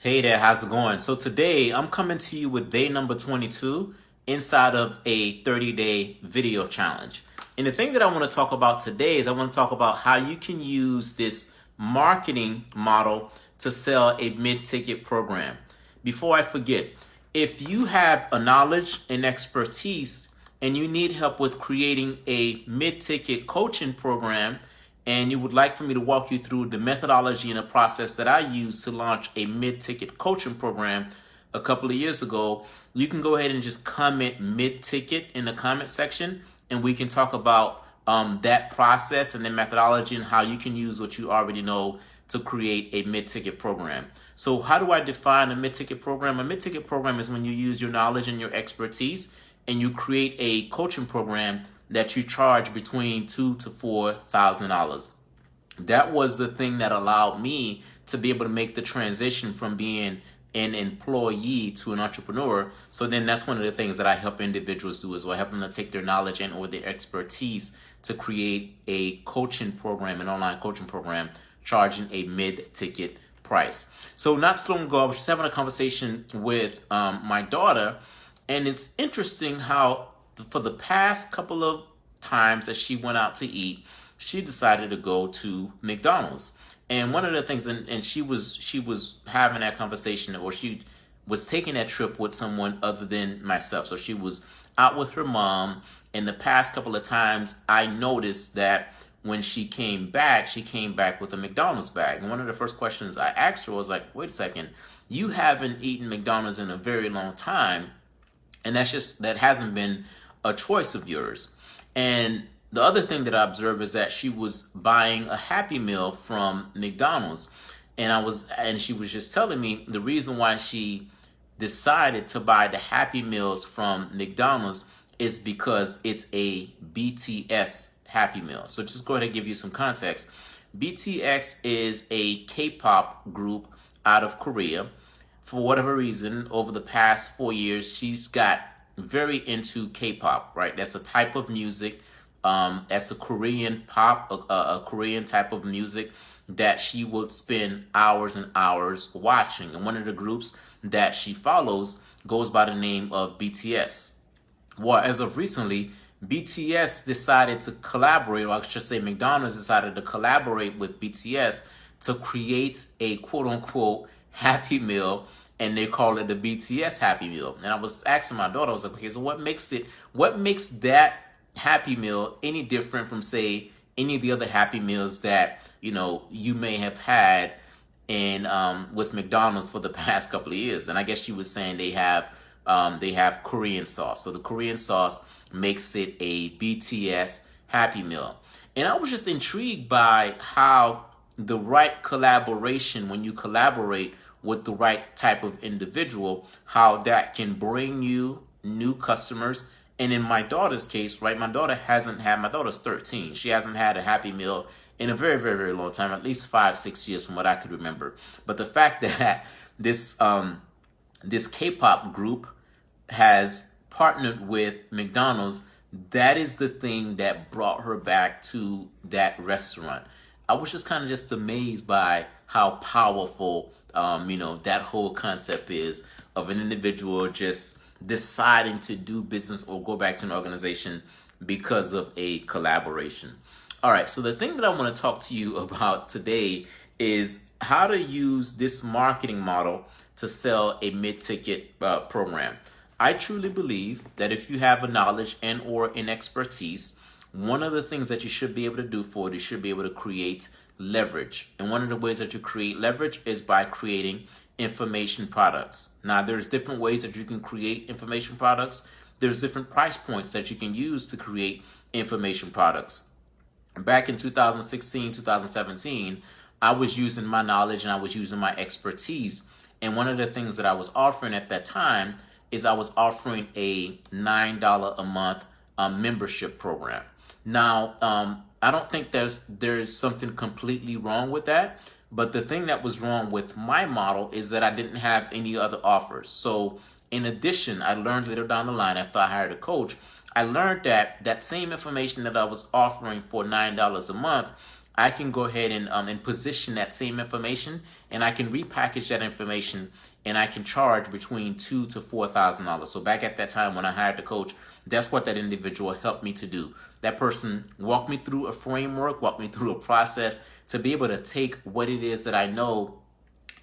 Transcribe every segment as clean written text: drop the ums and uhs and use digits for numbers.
Hey there, how's it going? So today I'm coming to you with day number 22 inside of a 30-day video challenge. And the thing that I want to talk about today is I want to talk about how you can use this marketing model to sell a mid-ticket program. Before I forget, if you have a knowledge and expertise and you need help with creating a mid-ticket coaching program, and you would like for me to walk you through the methodology and the process that I used to launch a mid-ticket coaching program a couple of years ago, you can go ahead and just comment mid-ticket in the comment section, and we can talk about that process and the methodology and how you can use what you already know to create a mid-ticket program. So how do I define a mid-ticket program? A mid-ticket program is when you use your knowledge and your expertise and you create a coaching program that you charge between $2,000 to $4,000. That was the thing that allowed me to be able to make the transition from being an employee to an entrepreneur. So then that's one of the things that I help individuals do as well. I help them to take their knowledge and or their expertise to create a coaching program, an online coaching program, charging a mid-ticket price. So not so long ago, I was just having a conversation with my daughter, and it's interesting how for the past couple of times that she went out to eat, she decided to go to McDonald's. And one of the things, and she was having that conversation, or she was taking that trip with someone other than myself. So she was out with her mom. And the past couple of times, I noticed that when she came back with a McDonald's bag. And one of the first questions I asked her was like, wait a second, you haven't eaten McDonald's in a very long time. And that hasn't been a choice of yours. And the other thing that I observed is that she was buying a Happy Meal from McDonald's. And she was just telling me the reason why she decided to buy the Happy Meals from McDonald's is because it's a BTS Happy Meal. So just go ahead and give you some context. BTS is a K-pop group out of Korea. For whatever reason, over the past 4 years, she's got very into K-pop, right? That's a type of music. That's a Korean pop, a Korean type of music that she would spend hours and hours watching. And one of the groups that she follows goes by the name of BTS. Well, as of recently, BTS decided to collaborate, or I should say McDonald's decided to collaborate with BTS to create a quote-unquote Happy Meal, and they call it the BTS Happy Meal. And I was asking my daughter, I was like, okay, so what makes that Happy Meal any different from, say, any of the other Happy Meals that, you may have had in with McDonald's for the past couple of years? And I guess she was saying they have Korean sauce. So the Korean sauce makes it a BTS Happy Meal. And I was just intrigued by how the right collaboration, when you collaborate with the right type of individual, how that can bring you new customers. And in my daughter's case, right, my daughter's 13. She hasn't had a Happy Meal in a very, very, very long time, at least 5-6 years from what I could remember. But the fact that this K-pop group has partnered with McDonald's, that is the thing that brought her back to that restaurant. I was just kind of just amazed by how powerful, that whole concept is of an individual just deciding to do business or go back to an organization because of a collaboration. All right, so the thing that I want to talk to you about today is how to use this marketing model to sell a mid-ticket program. I truly believe that if you have a knowledge and or an expertise, one of the things that you should be able to do for it, you should be able to create leverage. And one of the ways that you create leverage is by creating information products. Now, there's different ways that you can create information products. There's different price points that you can use to create information products. Back in 2016, 2017, I was using my knowledge and I was using my expertise. And one of the things that I was offering at that time is I was offering a $9 a month membership program. Now, I don't think there's something completely wrong with that. But the thing that was wrong with my model is that I didn't have any other offers. So in addition, I learned later down the line after I hired a coach, I learned that that same information that I was offering for $9 a month, I can go ahead and position that same information, and I can repackage that information, and I can charge between $2,000 to $4,000. So back at that time when I hired the coach, that's what that individual helped me to do. That person walked me through a framework, walked me through a process to be able to take what it is that I know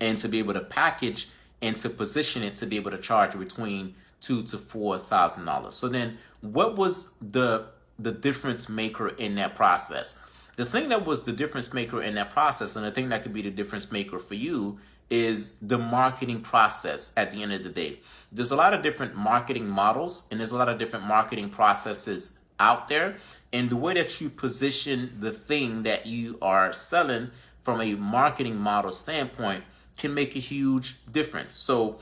and to be able to package and to position it to be able to charge between $2,000 to $4,000. So then what was the difference maker in that process? The thing that was the difference maker in that process, and the thing that could be the difference maker for you, is the marketing process at the end of the day. There's a lot of different marketing models, and there's a lot of different marketing processes out there. And the way that you position the thing that you are selling from a marketing model standpoint can make a huge difference. So,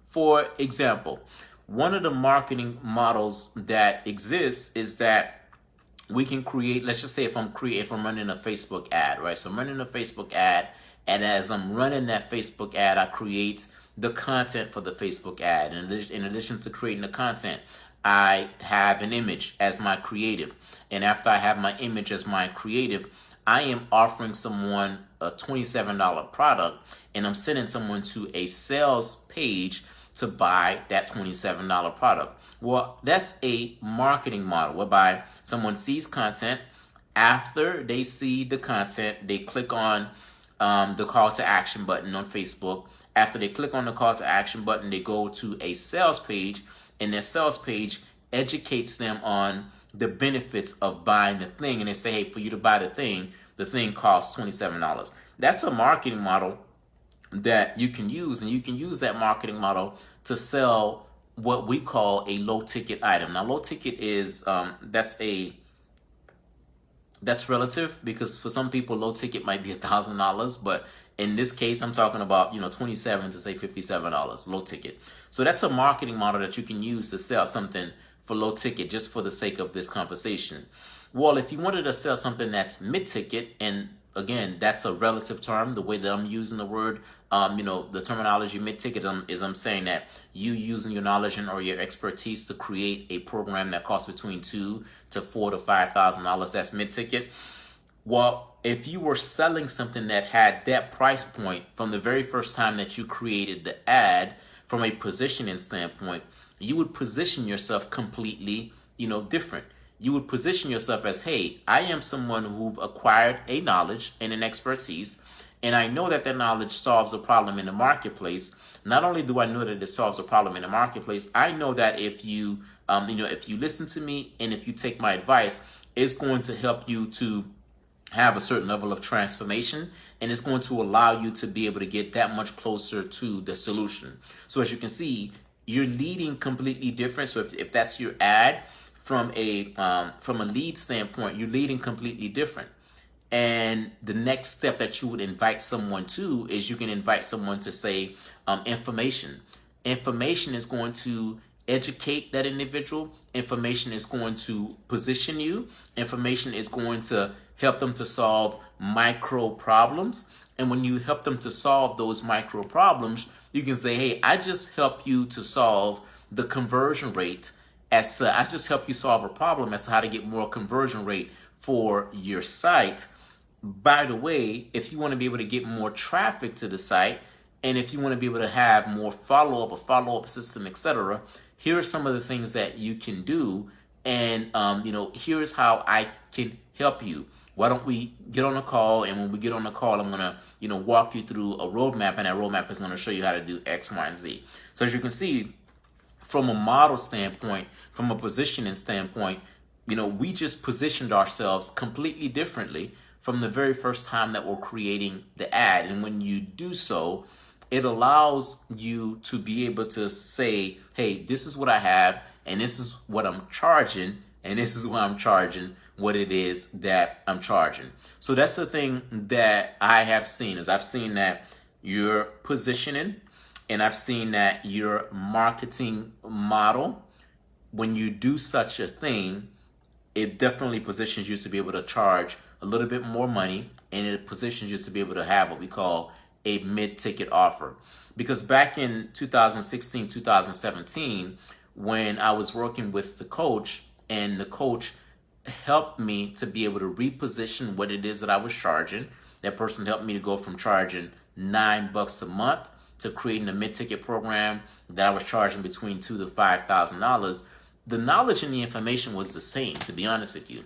for example, one of the marketing models that exists is that we can create, let's just say if I'm running a Facebook ad, right? So I'm running a Facebook ad, and as I'm running that Facebook ad, I create the content for the Facebook ad. And in addition to creating the content, I have an image as my creative. And after I have my image as my creative, I am offering someone a $27 product, and I'm sending someone to a sales page to buy that $27 product. Well, that's a marketing model whereby someone sees content. After they see the content, they click on the call to action button on Facebook. After they click on the call to action button, they go to a sales page, and their sales page educates them on the benefits of buying the thing. And they say, hey, for you to buy the thing costs $27. That's a marketing model that you can use, and you can use that marketing model to sell what we call a low ticket item. Now, low ticket is that's relative, because for some people low ticket might be $1,000, but in this case I'm talking about $27 to say $57 low ticket. So that's a marketing model that you can use to sell something for low ticket, just for the sake of this conversation. Well, if you wanted to sell something that's mid ticket, and again, that's a relative term. The way that I'm using the word, the terminology mid-ticket is I'm saying that you using your knowledge or your expertise to create a program that costs between $2,000 to $4,000 to $5,000. That's mid-ticket. Well, if you were selling something that had that price point from the very first time that you created the ad, from a positioning standpoint, you would position yourself completely, different. You would position yourself as, hey, I am someone who've acquired a knowledge and an expertise, and I know that knowledge solves a problem in the marketplace. Not only do I know that it solves a problem in the marketplace, I know that if you, if you listen to me and if you take my advice, it's going to help you to have a certain level of transformation, and it's going to allow you to be able to get that much closer to the solution. So as you can see, you're leading completely different. So if that's your ad, from a lead standpoint, you're leading completely different. And the next step that you would invite someone to is you can invite someone to say information. Information is going to educate that individual. Information is going to position you. Information is going to help them to solve micro problems. And when you help them to solve those micro problems, you can say, hey, I just help you to solve the conversion rate. I just help you solve a problem as to how to get more conversion rate for your site. By the way, if you want to be able to get more traffic to the site, and if you want to be able to have more a follow-up system, etc., here are some of the things that you can do. And, here's how I can help you. Why don't we get on a call? And when we get on the call, I'm going to, walk you through a roadmap, and that roadmap is going to show you how to do X, Y, and Z. So as you can see, from a model standpoint, from a positioning standpoint, we just positioned ourselves completely differently from the very first time that we're creating the ad. And when you do so, it allows you to be able to say, hey, this is what I have, and this is what I'm charging, and this is why I'm charging what it is that I'm charging. So that's the thing that I have seen, is I've seen that you're positioning, and I've seen that your marketing model, when you do such a thing, it definitely positions you to be able to charge a little bit more money, and it positions you to be able to have what we call a mid-ticket offer. Because back in 2016, 2017, when I was working with the coach, and the coach helped me to be able to reposition what it is that I was charging. That person helped me to go from charging $9 a month to creating a mid-ticket program that I was charging between $2,000 to $5,000. The knowledge and the information was the same, to be honest with you.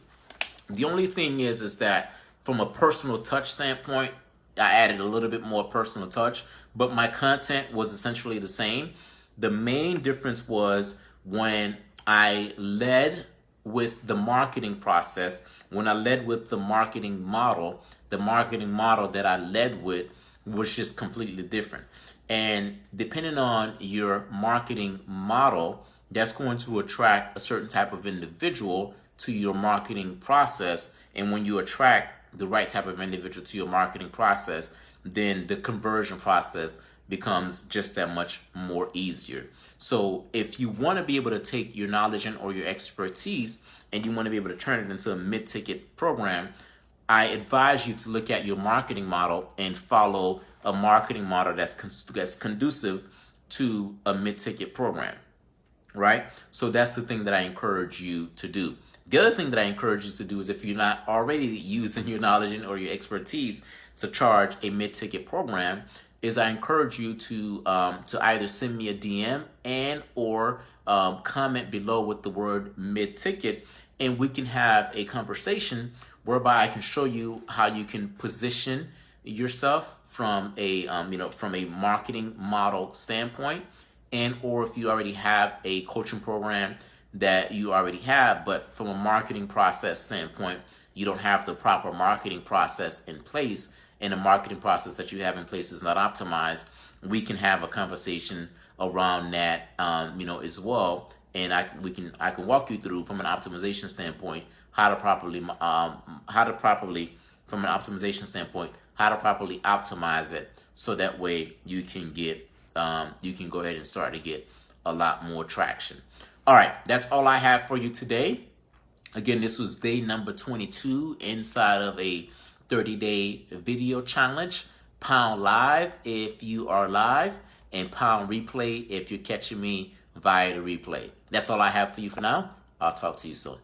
The only thing is that from a personal touch standpoint, I added a little bit more personal touch, but my content was essentially the same. The main difference was when I led with the marketing process, when I led with the marketing model that I led with was just completely different. And depending on your marketing model, that's going to attract a certain type of individual to your marketing process. And when you attract the right type of individual to your marketing process, then the conversion process becomes just that much more easier. So if you want to be able to take your knowledge and or your expertise and you want to be able to turn it into a mid-ticket program, I advise you to look at your marketing model and follow a marketing model that's conducive to a mid-ticket program, right? So that's the thing that I encourage you to do. The other thing that I encourage you to do is, if you're not already using your knowledge or your expertise to charge a mid-ticket program, is I encourage you to either send me a DM and or comment below with the word mid-ticket, and we can have a conversation whereby I can show you how you can position yourself from a from a marketing model standpoint, and or if you already have a coaching program that you already have, but from a marketing process standpoint, you don't have the proper marketing process in place, and the marketing process that you have in place is not optimized, we can have a conversation around that, as well. And I can walk you through from an optimization standpoint how to properly optimize it, so that way you can go ahead and start to get a lot more traction. All right, that's all I have for you today. Again, this was day number 22 inside of a 30-day video challenge. Pound live if you are live, and pound replay if you're catching me via the replay. That's all I have for you for now. I'll talk to you soon.